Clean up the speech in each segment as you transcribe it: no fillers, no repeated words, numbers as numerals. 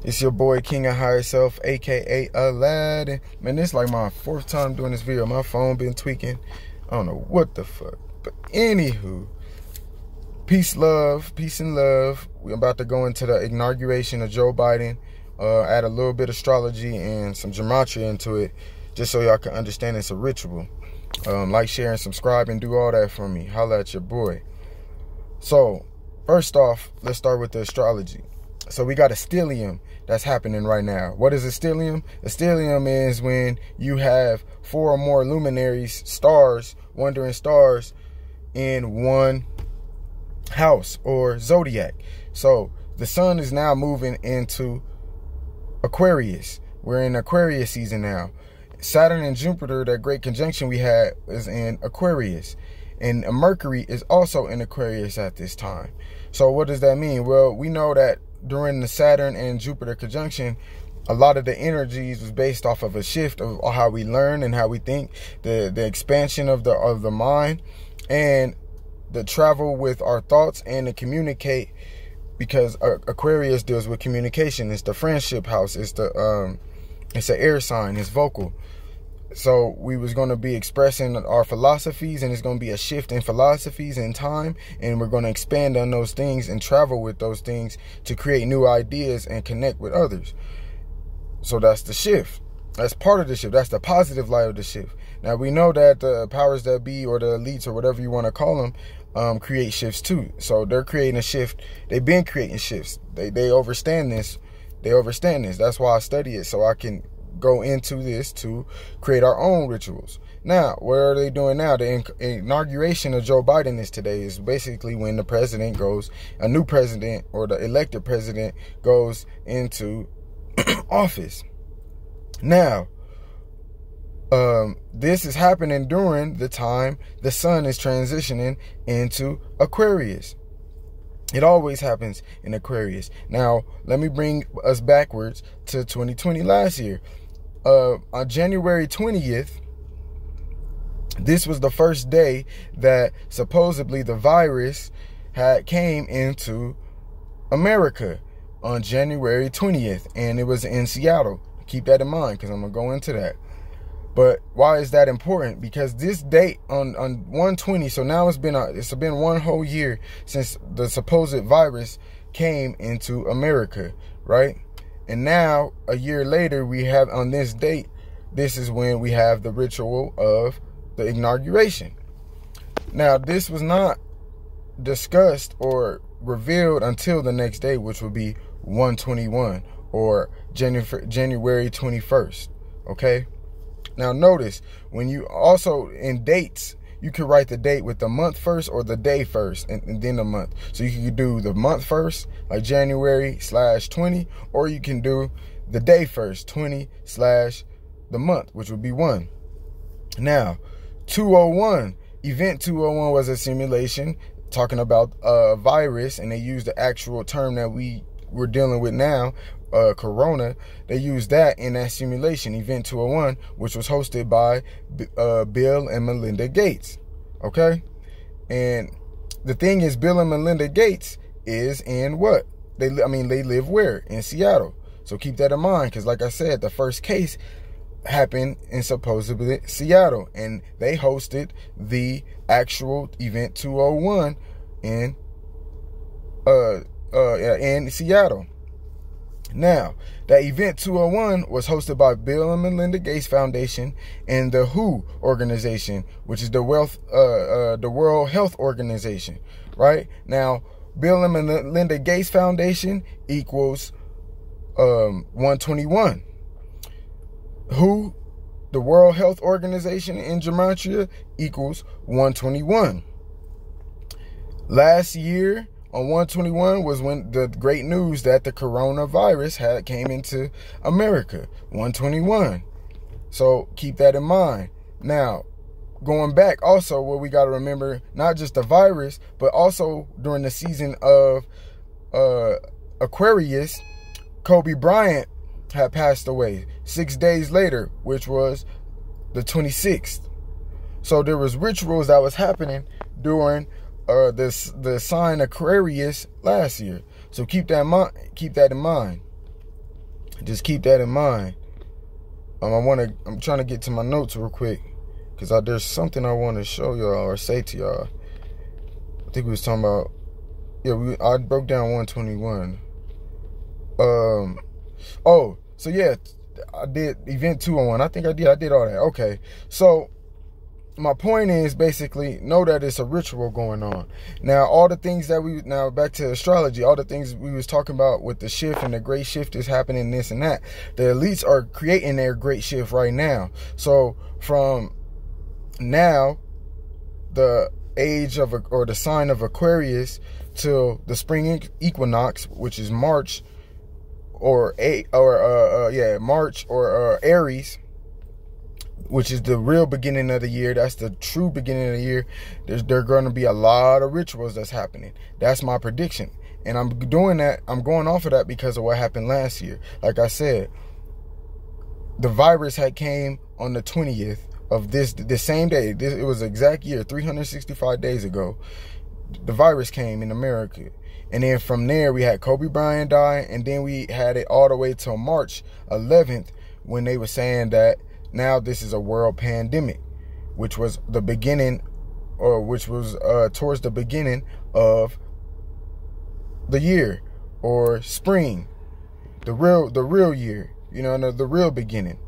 It's your boy King of Higher Self, aka Aladdin. Man, this is like my 4th time doing this video. My phone been tweaking. I don't know what the fuck. But anywho, peace and love. We're about to go into the inauguration of Joe Biden. Add a little bit of astrology and some gematria into it, just so y'all can understand it's a ritual. Like, share, and subscribe, and do all that for me. Holla at your boy. So, first off, let's start with the astrology. So we got a stellium that's happening right now. What is a stellium? A stellium is when you have 4 or more luminaries, stars, wandering stars, in one house or zodiac. So the sun is now moving into Aquarius. We're in Aquarius season now. Saturn and Jupiter, that great conjunction we had, is in Aquarius. And Mercury is also in Aquarius at this time. So what does that mean? Well, we know that during the Saturn and Jupiter conjunction, a lot of the energies was based off of a shift of how we learn and how we think, the expansion of the mind, and the travel with our thoughts, and to communicate, because Aquarius deals with communication. It's the friendship house. It's the it's an air sign. It's vocal. So we was going to be expressing our philosophies, and it's going to be a shift in philosophies in time, and we're going to expand on those things and travel with those things to create new ideas and connect with others. So that's the shift. That's part of the shift. That's the positive light of the shift. Now we know that the powers that be, or the elites, or whatever you want to call them, create shifts too. So they're creating a shift. They've been creating shifts. They understand this. They understand this. That's why I study it, so I can go into this to create our own rituals. Now, what are they doing now? The inauguration of Joe Biden is today. Is basically when the president goes, a new president, or the elected president goes into office. Now, this is happening during the time the sun is transitioning into Aquarius. It always happens in Aquarius. Now, let me bring us backwards to 2020, last year. On January 20th, this was the first day that supposedly the virus came into America, on January 20th, and it was in Seattle. Keep that in mind, because I'm going to go into that. But why is that important? Because this date on 1/20, so now it's been one whole year since the supposed virus came into America, right? And now, a year later, we have, on this date, this is when we have the ritual of the inauguration. Now, this was not discussed or revealed until the next day, which would be 1/21, or January 21st, okay? Now, notice, when you also, in dates, you could write the date with the month first or the day first, and then the month. So you could do the month first, like January/20, or you can do the day first, 20/the month, which would be 1. Now, 201, event 201 was a simulation talking about a virus, and they used the actual term that we're dealing with now, Corona. They used that in that simulation, event 201, which was hosted by Bill and Melinda Gates. Okay, and the thing is, Bill and Melinda Gates is in what? They live where? In Seattle. So keep that in mind, because like I said, the first case happened in supposedly Seattle, and they hosted the actual event 201 in Seattle. Now, that event 201 was hosted by Bill and Melinda Gates Foundation and the WHO organization, which is the World Health Organization, right? Now, Bill and Melinda Gates Foundation equals 121. WHO, the World Health Organization, in Gematria equals 121. Last year, on 1/21 was when the great news that the coronavirus came into America, 1/21. So keep that in mind. Now, going back also, what we got to remember, not just the virus, but also during the season of Aquarius, Kobe Bryant had passed away 6 days later, which was the 26th. So there was rituals that was happening during the sign Aquarius last year. So keep that in mind. Just keep that in mind. I'm trying to get to my notes real quick, because there's something I want to show y'all or say to y'all. I think we was talking about, yeah, I broke down 121. Oh, so yeah, I did event 201. I think I did all that. Okay, so my point is basically know that it's a ritual going on. Now, all the things that now back to astrology, all the things we was talking about with the shift and the great shift is happening, this and that. The elites are creating their great shift right now. So from now, the age of, or the sign of Aquarius, till the spring equinox, which is March, March or Aries, which is the real beginning of the year. That's the true beginning of the year. There going to be a lot of rituals that's happening. That's my prediction. And I'm doing that. I'm going off of that because of what happened last year. Like I said, the virus had came on the 20th of the same day. It was exact year, 365 days ago. The virus came in America. And then from there, we had Kobe Bryant die. And then we had it all the way till March 11th, when they were saying that now this is a world pandemic, which was the beginning, or which was towards the beginning of the year, or spring, the real year, you know, the real beginning.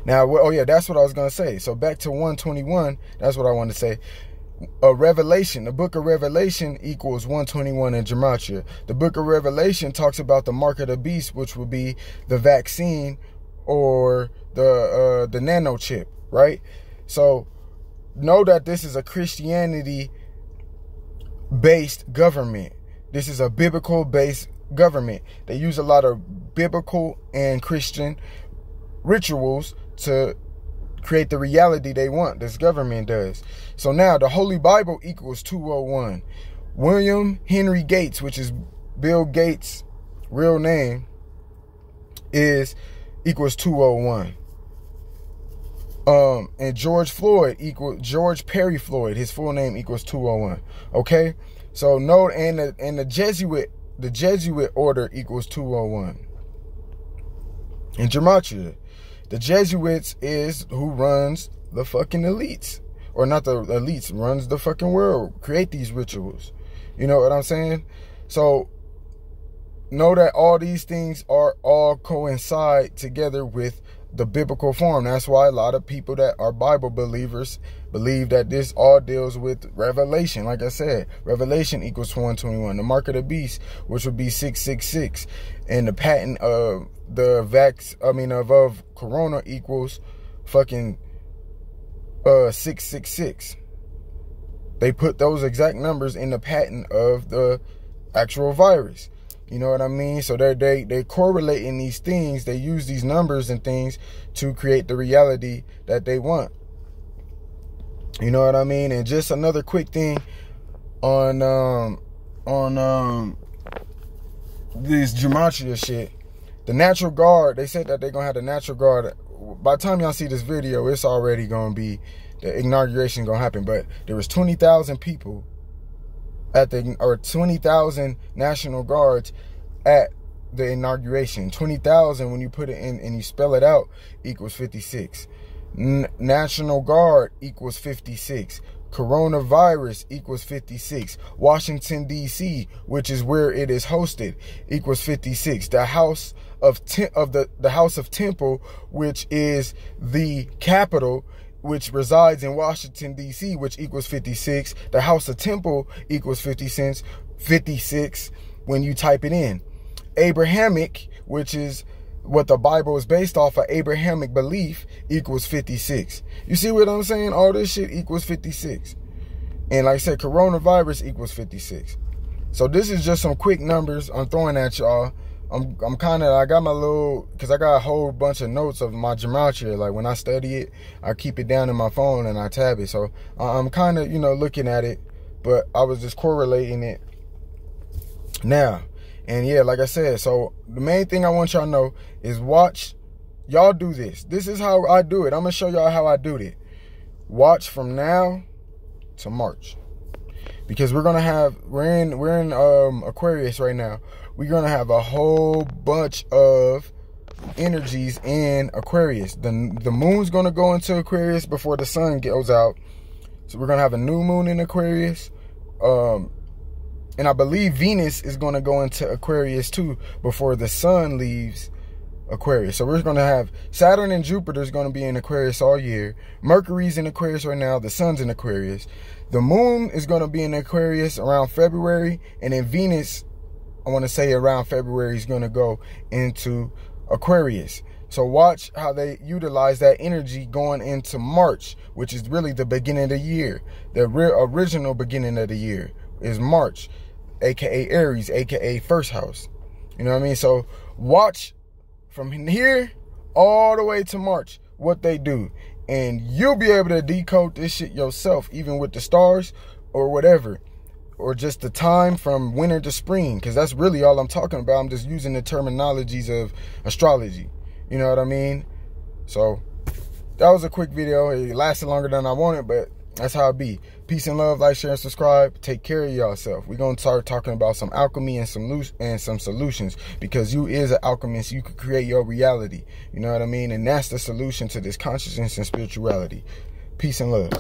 Now, oh yeah, that's what I was gonna say. So back to 121. That's what I want to say. Revelation, the book of Revelation equals 121 in Gematria. The book of Revelation talks about the mark of the beast, which would be the vaccine or the nano chip, right? So know that this is a Christianity based government. This is a biblical based government. They use a lot of biblical and Christian rituals to create the reality they want. This government does. So now the Holy Bible equals 201. William Henry Gates, which is Bill Gates' real name, equals 201. And George Perry Floyd, his full name equals 201. Okay? So no, and the Jesuit order equals 201. In Gematria, the Jesuits is who runs the fucking elites. Or not the elites, runs the fucking world. Create these rituals. You know what I'm saying? So know that all these things are all coincide together with the biblical form. That's why a lot of people that are Bible believers believe that this all deals with Revelation. Like I said, Revelation equals 121. The mark of the beast, which would be 666. And the patent of of Corona equals fucking 666. They put those exact numbers in the patent of the actual virus. You know what I mean? So they correlating these things. They use these numbers and things to create the reality that they want. You know what I mean? And just another quick thing on this Gematria shit. The Natural Guard, they said that they're gonna have the Natural Guard. By the time y'all see this video, it's already gonna be, the inauguration gonna happen. But there was 20,000 people at 20,000 National Guards at the inauguration. 20,000, when you put it in and you spell it out, equals 56. National Guard equals 56. Coronavirus equals 56. Washington, D.C., which is where it is hosted, equals 56. The House of the House of Temple, which is the capital, which resides in Washington, D.C., which equals 56. The House of Temple equals 56 when you type it in. Abrahamic, which is what the Bible is based off of, Abrahamic belief, equals 56. You see what I'm saying? All this shit equals 56. And like I said, coronavirus equals 56. So this is just some quick numbers I'm throwing at y'all. I got my little, because I got a whole bunch of notes of my Gematria. Like when I study it, I keep it down in my phone and I tab it. So I'm kind of, looking at it, but I was just correlating it now. And yeah, like I said, so the main thing I want y'all to know is watch. Y'all do this. This is how I do it. I'm going to show y'all how I do it. Watch from now to March. because we're in Aquarius right now. We're gonna have a whole bunch of energies in Aquarius. The moon's gonna go into Aquarius before the sun goes out. So we're gonna have a new moon in Aquarius. And I believe Venus is gonna go into Aquarius too before the sun leaves Aquarius. So we're gonna have Saturn and Jupiter is gonna be in Aquarius all year. Mercury's in Aquarius right now. The sun's in Aquarius. The moon is gonna be in Aquarius around February, and then Venus, I want to say around February, is gonna go into Aquarius. So watch how they utilize that energy going into March, which is really the beginning of the year. The original beginning of the year is March, aka Aries, aka first house. You know what I mean? So watch from here all the way to March what they do, and you'll be able to decode this shit yourself, even with the stars or whatever, or just the time from winter to spring, because that's really all I'm talking about. I'm just using the terminologies of astrology. You know what I mean? So that was a quick video. It lasted longer than I wanted, but that's how it be. Peace and love. Like, share, and subscribe. Take care of yourself. We're going to start talking about some alchemy and some solutions, because you is an alchemist. You could create your reality. You know what I mean? And that's the solution to this consciousness and spirituality. Peace and love.